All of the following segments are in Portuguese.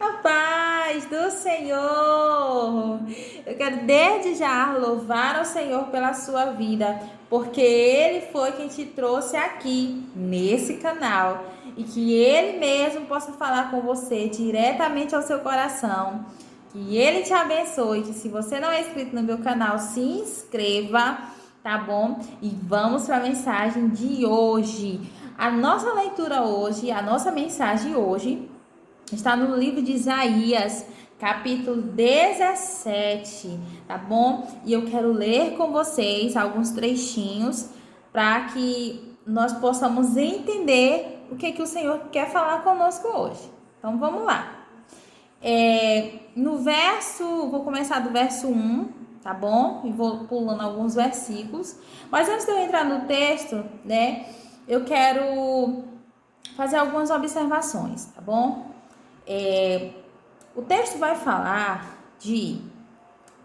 A paz do Senhor! Eu quero desde já louvar ao Senhor pela sua vida, porque Ele foi quem te trouxe aqui, nesse canal, e que Ele mesmo possa falar com você diretamente ao seu coração. Que Ele te abençoe, que se você não é inscrito no meu canal, se inscreva, tá bom? E vamos para a mensagem de hoje. A nossa leitura hoje, a nossa mensagem hoje está no livro de Isaías, capítulo 17, tá bom? E eu quero ler com vocês alguns trechinhos para que nós possamos entender o que o Senhor quer falar conosco hoje. Então vamos lá. Vou começar do verso 1, tá bom? E vou pulando alguns versículos. Mas antes de eu entrar no texto, né, eu quero fazer algumas observações, tá bom? O texto vai falar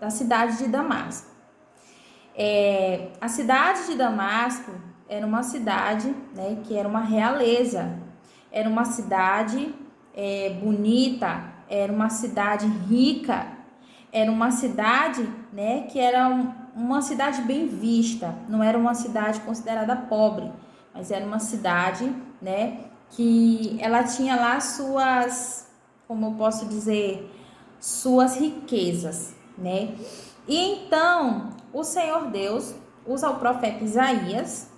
da cidade de Damasco. A cidade de Damasco era uma cidade, né, que era uma realeza, era uma cidade bonita, era uma cidade rica, era uma cidade, né, que era uma cidade bem vista, não era uma cidade considerada pobre, mas era uma cidade, né, que ela tinha lá suas, como eu posso dizer, suas riquezas, né? E então o Senhor Deus usa o profeta Isaías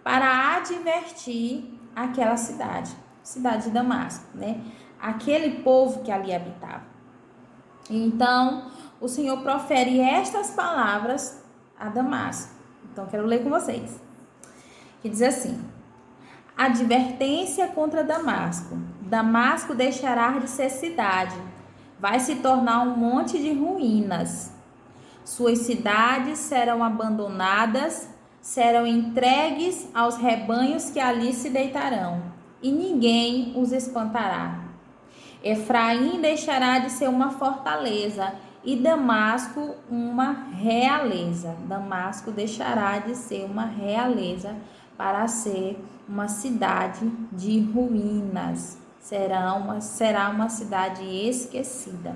para advertir aquela cidade de Damasco, né? Aquele povo que ali habitava. Então o Senhor profere estas palavras a Damasco. Então quero ler com vocês. Que diz assim: advertência contra Damasco. Damasco deixará de ser cidade, vai se tornar um monte de ruínas. Suas cidades serão abandonadas, serão entregues aos rebanhos que ali se deitarão, e ninguém os espantará. Efraim deixará de ser uma fortaleza, e Damasco uma realeza. Damasco deixará de ser uma realeza para ser uma cidade de ruínas. Será uma cidade esquecida.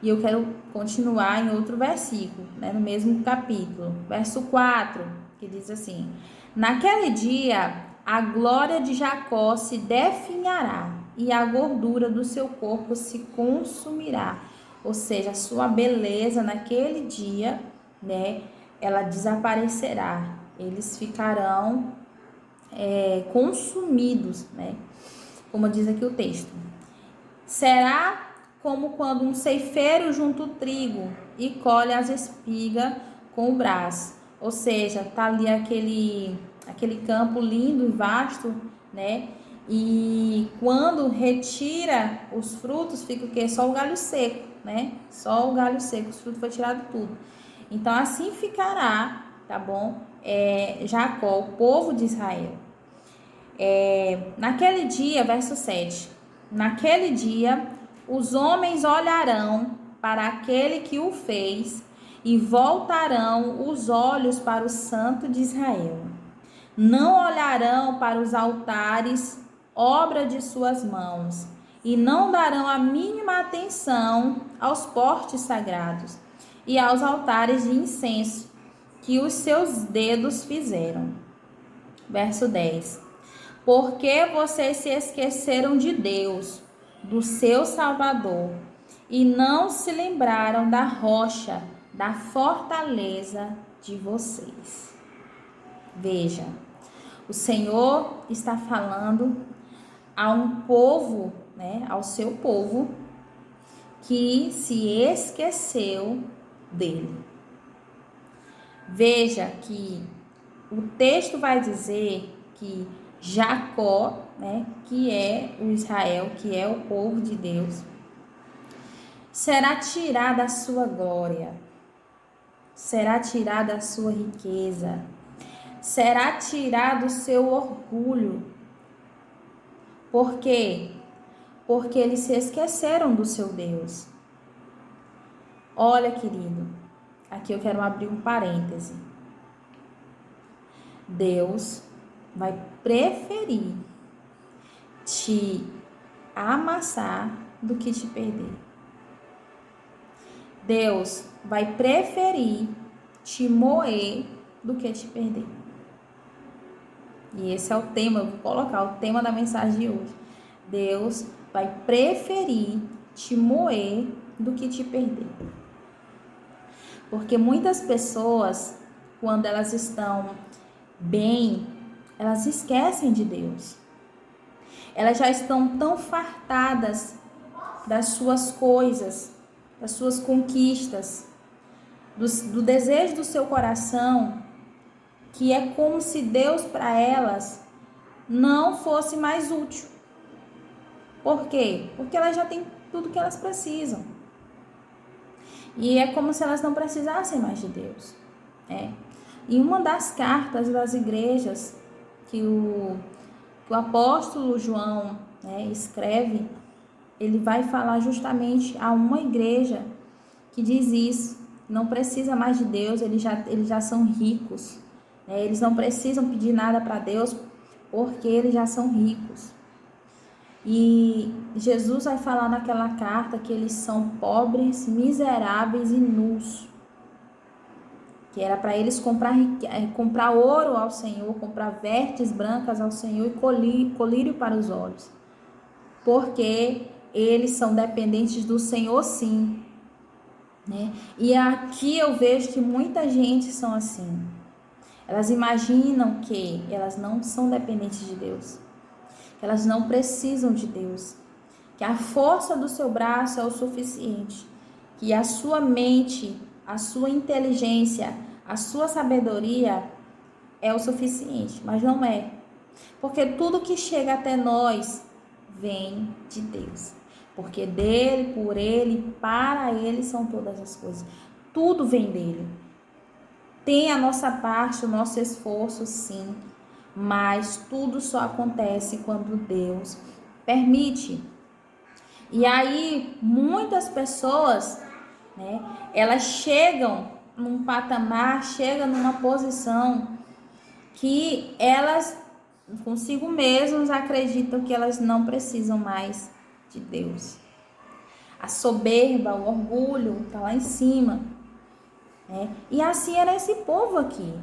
E eu quero continuar em outro versículo, né, no mesmo capítulo, verso 4, que diz assim: naquele dia a glória de Jacó se definhará e a gordura do seu corpo se consumirá. Ou seja, a sua beleza naquele dia, né, ela desaparecerá. Eles ficarão consumidos, né? Como diz aqui o texto. Será como quando um ceifeiro junta o trigo e colhe as espigas com o braço. Ou seja, tá ali aquele campo lindo e vasto, né? E quando retira os frutos, fica o quê? Só o galho seco, né? Só o galho seco, os frutos foi tirado tudo. Então assim ficará, tá bom? Jacó, o povo de Israel. Naquele dia, verso 7, naquele dia os homens olharão para aquele que o fez e voltarão os olhos para o Santo de Israel. Não olharão para os altares, obra de suas mãos, e não darão a mínima atenção aos postes sagrados e aos altares de incenso que os seus dedos fizeram. Verso 10. Porque vocês se esqueceram de Deus, do seu Salvador, e não se lembraram da rocha, da fortaleza de vocês. Veja, o Senhor está falando a um povo, né, ao seu povo, que se esqueceu dele. Veja que o texto vai dizer que Jacó, né, que é o Israel, que é o povo de Deus, será tirada a sua glória, será tirada a sua riqueza, será tirado o seu orgulho. Por quê? Porque eles se esqueceram do seu Deus. Olha, querido, aqui eu quero abrir um parêntese. Deus vai preferir te amassar do que te perder. Deus vai preferir te moer do que te perder. E esse é o tema, eu vou colocar o tema da mensagem de hoje. Deus vai preferir te moer do que te perder. Porque muitas pessoas, quando elas estão bem, elas esquecem de Deus. Elas já estão tão fartadas das suas coisas, das suas conquistas, do desejo do seu coração, que é como se Deus para elas não fosse mais útil. Por quê? Porque elas já têm tudo que elas precisam. E é como se elas não precisassem mais de Deus. Em uma das cartas das igrejas que o apóstolo João escreve, ele vai falar justamente a uma igreja que diz isso, não precisa mais de Deus, eles já são ricos, eles não precisam pedir nada para Deus, porque eles já são ricos. E Jesus vai falar naquela carta que eles são pobres, miseráveis e nus, que era para eles comprar ouro ao Senhor, comprar vestes brancas ao Senhor e colírio para os olhos, porque eles são dependentes do Senhor, sim. E aqui eu vejo que muita gente são assim. Elas imaginam que elas não são dependentes de Deus, que elas não precisam de Deus, que a força do seu braço é o suficiente, que a sua mente, a sua inteligência, a sua sabedoria é o suficiente, mas não é. Porque tudo que chega até nós vem de Deus. Porque dele, por ele, para ele são todas as coisas. Tudo vem dele. Tem a nossa parte, o nosso esforço, sim, mas tudo só acontece quando Deus permite. E aí, muitas pessoas, elas chegam num patamar, chegam numa posição que elas, consigo mesmas, acreditam que elas não precisam mais de Deus. A soberba, o orgulho está lá em cima. E assim era esse povo aqui.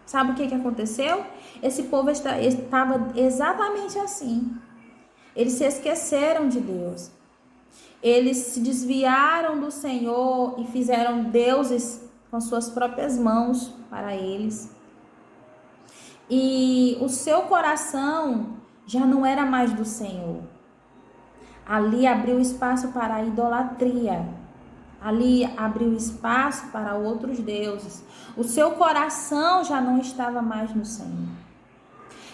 Sabe o que aconteceu? Esse povo estava exatamente assim. Eles se esqueceram de Deus. Eles se desviaram do Senhor e fizeram deuses com suas próprias mãos para eles. E o seu coração já não era mais do Senhor. Ali abriu espaço para a idolatria. Ali abriu espaço para outros deuses. O seu coração já não estava mais no Senhor.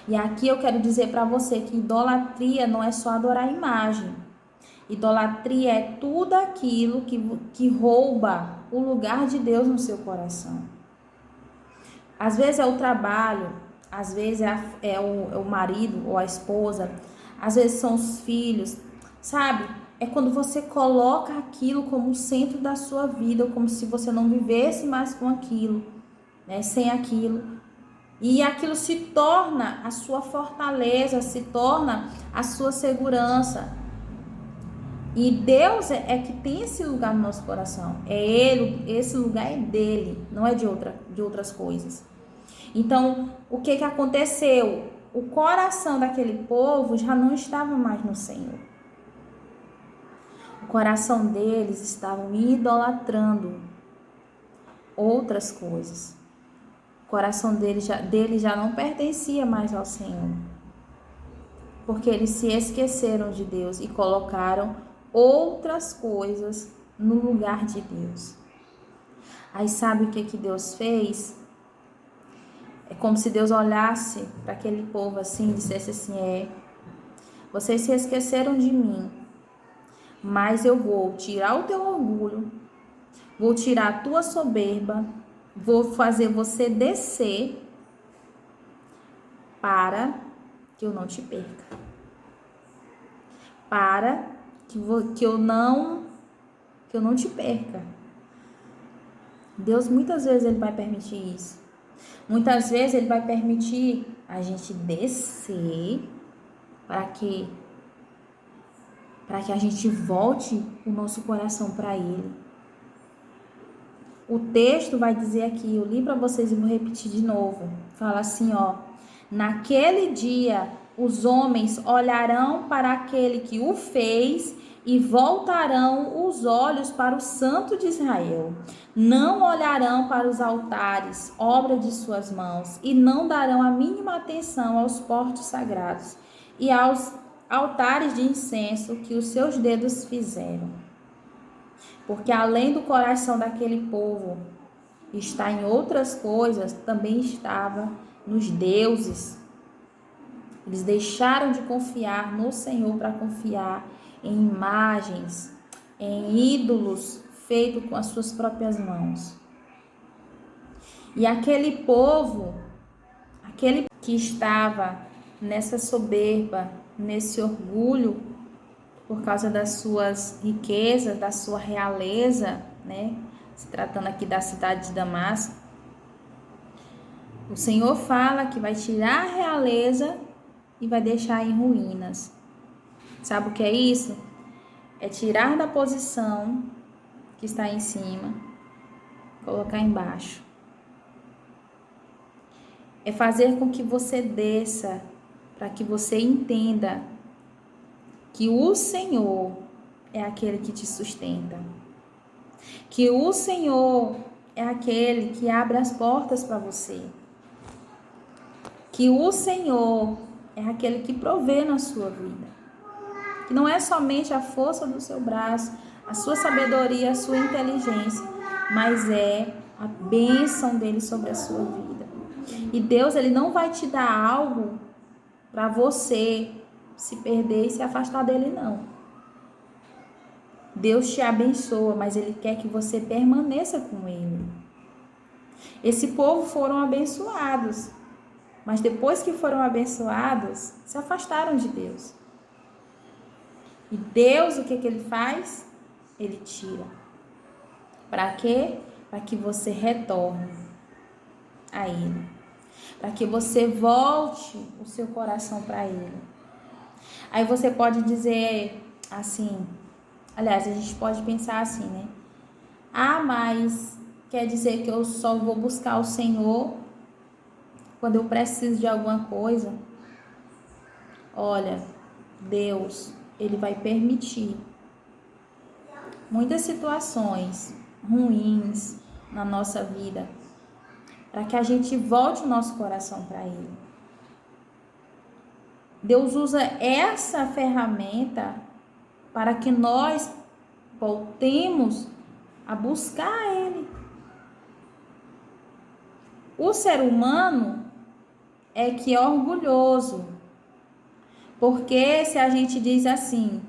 E aqui eu quero dizer para você que idolatria não é só adorar a imagem. Idolatria é tudo aquilo que rouba o lugar de Deus no seu coração. Às vezes é o trabalho, às vezes é o marido ou a esposa, às vezes são os filhos, sabe? É quando você coloca aquilo como o centro da sua vida, como se você não vivesse mais com aquilo, sem aquilo. E aquilo se torna a sua fortaleza, se torna a sua segurança. E Deus é que tem esse lugar no nosso coração. É Ele, esse lugar é dele, não é de outras coisas. Então, o que aconteceu? O coração daquele povo já não estava mais no Senhor. O coração deles estavam idolatrando outras coisas. O coração dele já não pertencia mais ao Senhor. Porque eles se esqueceram de Deus e colocaram outras coisas no lugar de Deus. Aí sabe o que Deus fez? É como se Deus olhasse para aquele povo assim e dissesse assim, vocês se esqueceram de mim, mas eu vou tirar o teu orgulho, vou tirar a tua soberba, vou fazer você descer para que eu não te perca. Para que eu não te perca. Deus muitas vezes ele vai permitir isso. Muitas vezes ele vai permitir a gente descer para quê? para que a gente volte o nosso coração para Ele. O texto vai dizer aqui, eu li para vocês e vou repetir de novo. Fala assim, ó: naquele dia os homens olharão para aquele que o fez e voltarão os olhos para o Santo de Israel. Não olharão para os altares, obra de suas mãos, e não darão a mínima atenção aos portos sagrados e aos altares de incenso que os seus dedos fizeram. Porque além do coração daquele povo estar em outras coisas, também estava nos deuses. Eles deixaram de confiar no Senhor para confiar em imagens, em ídolos feitos com as suas próprias mãos. E aquele povo, aquele que estava nessa soberba, nesse orgulho, por causa das suas riquezas, da sua realeza, né? Se tratando aqui da cidade de Damasco, o Senhor fala que vai tirar a realeza e vai deixar em ruínas. Sabe o que é isso? É tirar da posição que está em cima, colocar embaixo. É fazer com que você desça, para que você entenda que o Senhor é aquele que te sustenta. Que o Senhor é aquele que abre as portas para você. Que o Senhor é aquele que provê na sua vida. Que não é somente a força do seu braço, a sua sabedoria, a sua inteligência, mas é a bênção dele sobre a sua vida. E Deus, ele não vai te dar algo para você se perder e se afastar dele, não. Deus te abençoa, mas ele quer que você permaneça com ele. Esse povo foram abençoados, mas depois que foram abençoados, se afastaram de Deus. E Deus, o que ele faz? Ele tira. Para quê? Para que você retorne a ele. Para que você volte o seu coração para ele. Aí você pode dizer assim, aliás, a gente pode pensar assim, né? Ah, mas quer dizer que eu só vou buscar o Senhor quando eu preciso de alguma coisa? Olha, Deus, ele vai permitir muitas situações ruins na nossa vida para que a gente volte o nosso coração para ele. Deus usa essa ferramenta para que nós voltemos a buscar ele. O ser humano é que é orgulhoso, porque se a gente diz assim,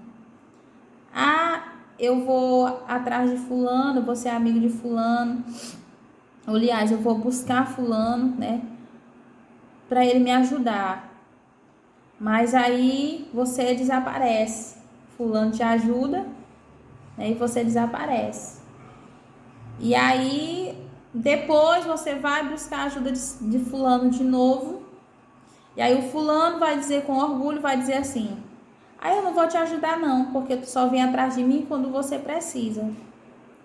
ah, eu vou atrás de fulano, vou ser amigo de fulano, aliás, eu vou buscar fulano, né, para ele me ajudar. Mas aí você desaparece. Fulano te ajuda, né, e você desaparece. E aí depois você vai buscar a ajuda de fulano de novo. E aí o fulano vai dizer com orgulho, vai dizer assim, ah, eu não vou te ajudar não, porque tu só vem atrás de mim quando você precisa.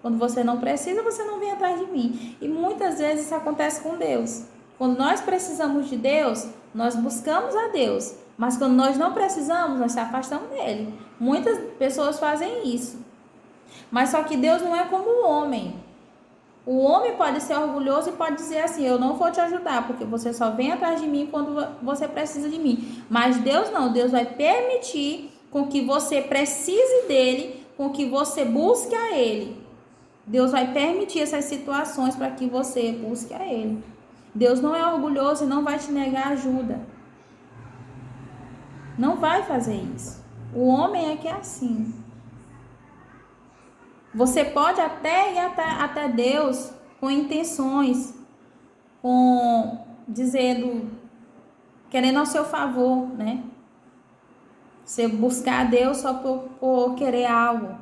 Quando você não precisa, você não vem atrás de mim. E muitas vezes isso acontece com Deus. Quando nós precisamos de Deus, nós buscamos a Deus. Mas quando nós não precisamos, nós se afastamos dele. Muitas pessoas fazem isso. Mas só que Deus não é como o homem. O homem pode ser orgulhoso e pode dizer assim, eu não vou te ajudar, porque você só vem atrás de mim quando você precisa de mim. Mas Deus não, Deus vai permitir com que você precise dele, com que você busque a ele. Deus vai permitir essas situações para que você busque a ele. Deus não é orgulhoso e não vai te negar ajuda. Não vai fazer isso. O homem é que é assim. Você pode até ir até Deus com intenções, dizendo, querendo ao seu favor, né? Você buscar a Deus só por querer algo.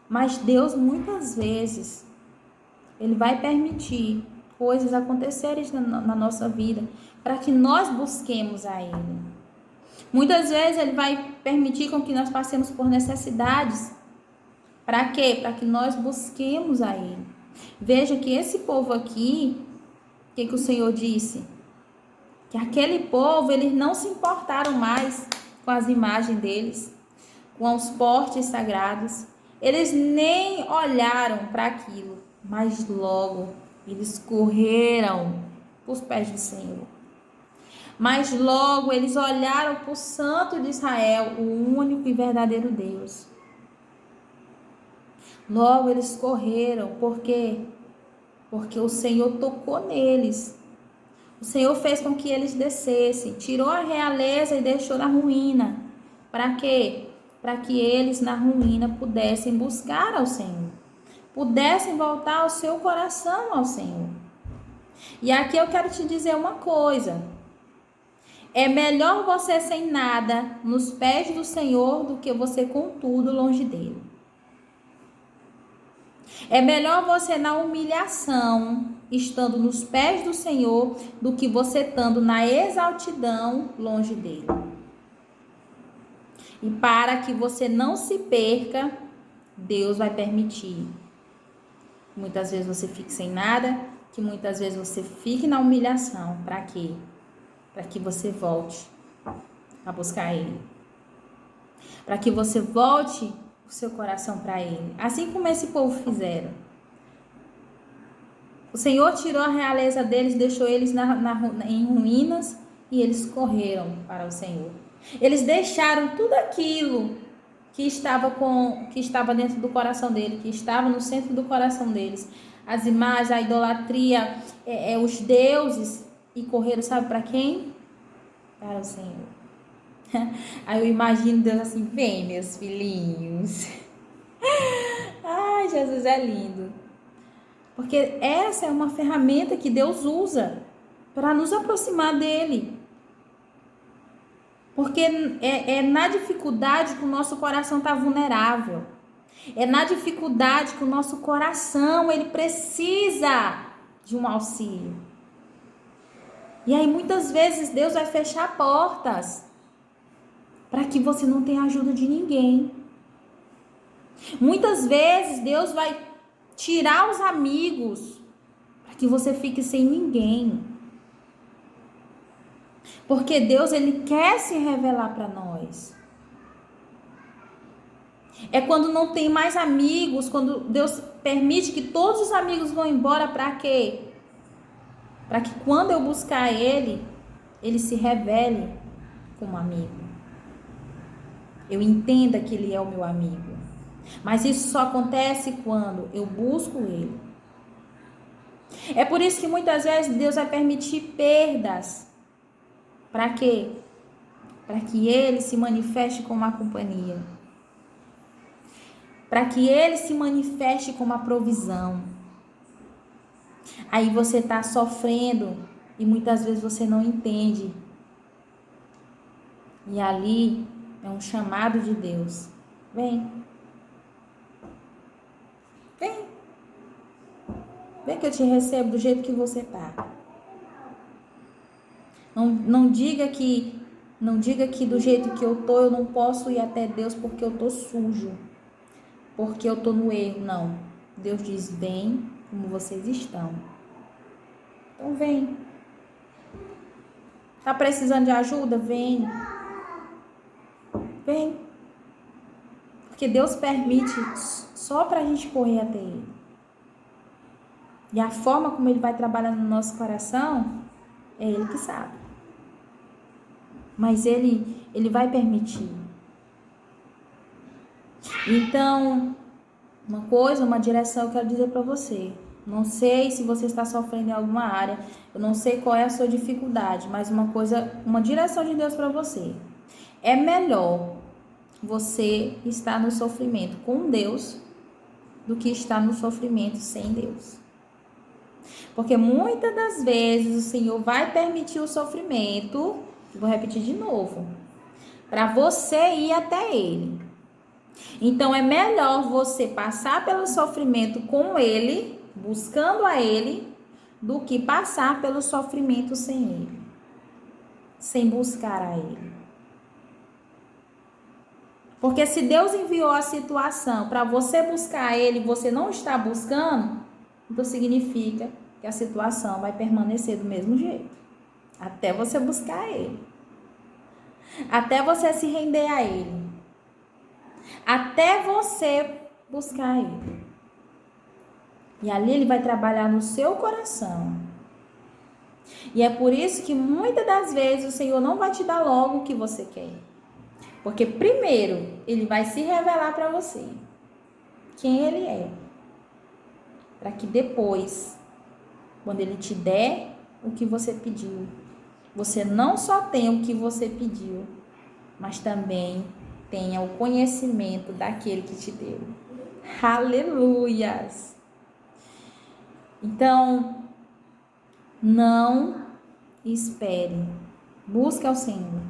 Mas Deus, muitas vezes, ele vai permitir coisas acontecerem na nossa vida para que nós busquemos a ele. Muitas vezes ele vai permitir com que nós passemos por necessidades. Para quê? Para que nós busquemos a Ele. Veja que esse povo aqui, o que o Senhor disse? Que aquele povo, eles não se importaram mais com as imagens deles, com os postes sagrados. Eles nem olharam para aquilo, mas logo eles correram para os pés do Senhor. Mas logo eles olharam para o Santo de Israel, o único e verdadeiro Deus. Logo eles correram, por quê? Porque o Senhor tocou neles. O Senhor fez com que eles descessem, tirou a realeza e deixou na ruína. Para quê? Para que eles na ruína pudessem buscar ao Senhor, pudessem voltar o seu coração ao Senhor. E aqui eu quero te dizer uma coisa: é melhor você sem nada nos pés do Senhor do que você com tudo longe dele. É melhor você na humilhação, estando nos pés do Senhor, do que você estando na exaltidão longe dele. E para que você não se perca, Deus vai permitir. Muitas vezes você fique sem nada, que muitas vezes você fique na humilhação. Para quê? Para que você volte a buscar Ele. Para que você volte o seu coração para Ele. Assim como esse povo fizeram. O Senhor tirou a realeza deles, deixou eles em ruínas e eles correram para o Senhor. Eles deixaram tudo aquilo que estava dentro do coração deles, que estava no centro do coração deles. As imagens, a idolatria, os deuses, e correram, sabe para quem? Para o Senhor. Aí eu imagino Deus assim: vem, meus filhinhos. Ai, Jesus é lindo. Porque essa é uma ferramenta que Deus usa para nos aproximar dele. Porque é na dificuldade que o nosso coração está vulnerável. É na dificuldade que o nosso coração ele precisa de um auxílio. E aí muitas vezes Deus vai fechar portas para que você não tenha ajuda de ninguém. Muitas vezes Deus vai tirar os amigos para que você fique sem ninguém. Porque Deus ele quer se revelar para nós. É quando não tem mais amigos, quando Deus permite que todos os amigos vão embora, para quê? Para que quando eu buscar Ele, Ele se revele como amigo. Eu entenda que Ele é o meu amigo. Mas isso só acontece quando eu busco Ele. É por isso que muitas vezes Deus vai permitir perdas. Para quê? Para que Ele se manifeste como a companhia. Para que Ele se manifeste como a provisão. Aí você está sofrendo e muitas vezes você não entende. E ali é um chamado de Deus. Vem. Vem. Vem que eu te recebo do jeito que você está. Não diga que do jeito que eu tô eu não posso ir até Deus porque eu tô sujo. Porque eu tô no erro. Não. Deus diz: vem como vocês estão. Então vem. Tá precisando de ajuda? Vem. Vem. Porque Deus permite só pra gente correr até Ele. E a forma como Ele vai trabalhar no nosso coração, é Ele que sabe. Mas Ele vai permitir. Então, uma direção eu quero dizer para você. Não sei se você está sofrendo em alguma área, eu não sei qual é a sua dificuldade, mas uma direção de Deus para você. É melhor você estar no sofrimento com Deus do que estar no sofrimento sem Deus. Porque muitas das vezes o Senhor vai permitir o sofrimento, vou repetir de novo, para você ir até Ele. Então é melhor você passar pelo sofrimento com Ele, buscando a Ele, do que passar pelo sofrimento sem Ele, sem buscar a Ele. Porque se Deus enviou a situação para você buscar Ele e você não está buscando, então significa que a situação vai permanecer do mesmo jeito. Até você buscar Ele. Até você se render a Ele. Até você buscar Ele. E ali Ele vai trabalhar no seu coração. E é por isso que muitas das vezes o Senhor não vai te dar logo o que você quer. Porque primeiro Ele vai se revelar para você quem Ele é. Para que depois, quando Ele te der o que você pediu, você não só tenha o que você pediu, mas também tenha o conhecimento daquele que te deu. Aleluias! Então, não espere. Busque ao Senhor.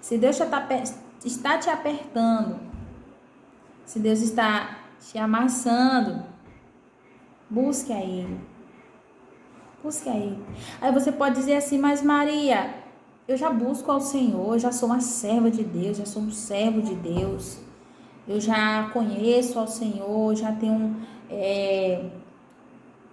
Se Deus está te apertando, se Deus está te amassando, busque a Ele. Busque a Ele. Aí você pode dizer assim, mas Maria, eu já busco ao Senhor, eu já sou uma serva de Deus, já sou um servo de Deus. Eu já conheço ao Senhor, já tenho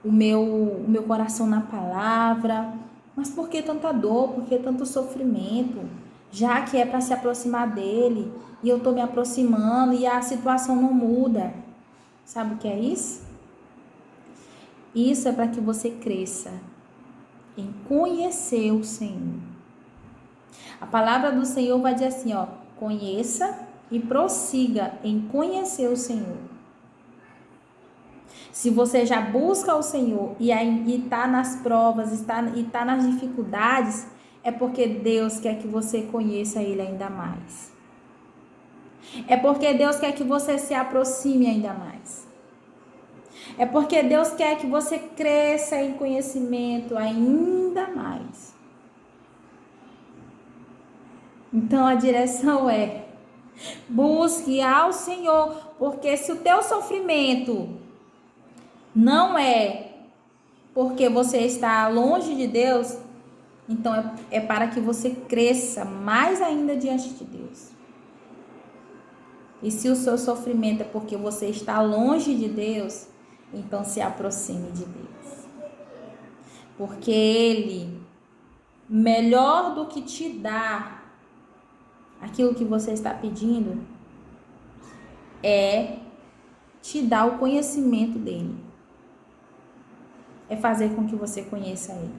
o meu coração na palavra. Mas por que tanta dor? Por que tanto sofrimento? Já que é para se aproximar dele, e eu estou me aproximando e a situação não muda. Sabe o que é isso? Isso é para que você cresça em conhecer o Senhor. A palavra do Senhor vai dizer assim, ó, conheça e prossiga em conhecer o Senhor. Se você já busca o Senhor e está nas provas, está nas dificuldades, é porque Deus quer que você conheça Ele ainda mais. É porque Deus quer que você se aproxime ainda mais. É porque Deus quer que você cresça em conhecimento ainda mais. Então a direção é: busque ao Senhor, porque se o teu sofrimento não é porque você está longe de Deus, então é para que você cresça mais ainda diante de Deus. E se o seu sofrimento é porque você está longe de Deus, então se aproxime de Deus. Porque Ele, melhor do que te dar aquilo que você está pedindo, é te dar o conhecimento dele. É fazer com que você conheça Ele.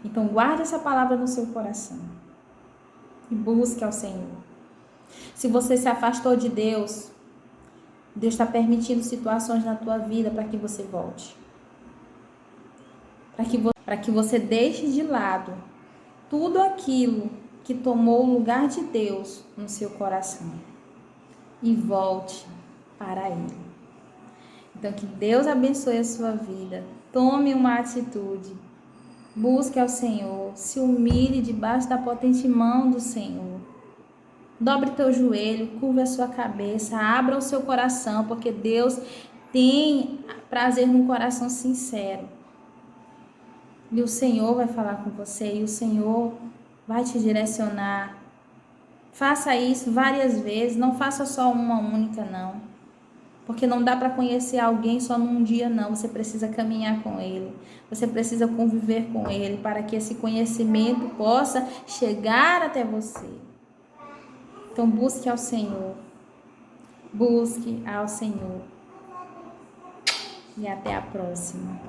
Então guarde essa palavra no seu coração. E busque ao Senhor. Se você se afastou de Deus, Deus está permitindo situações na tua vida para que você volte. Para que você deixe de lado tudo aquilo que tomou o lugar de Deus no seu coração. E volte para Ele. Então, que Deus abençoe a sua vida. Tome uma atitude. Busque ao Senhor. Se humilhe debaixo da potente mão do Senhor. Dobre teu joelho, curva a sua cabeça, abra o seu coração, porque Deus tem prazer num coração sincero. E o Senhor vai falar com você, e o Senhor vai te direcionar. Faça isso várias vezes, não faça só uma única, não. Porque não dá para conhecer alguém só num dia, não. Você precisa caminhar com ele. Você precisa conviver com ele para que esse conhecimento possa chegar até você. Então, busque ao Senhor. Busque ao Senhor. E até a próxima.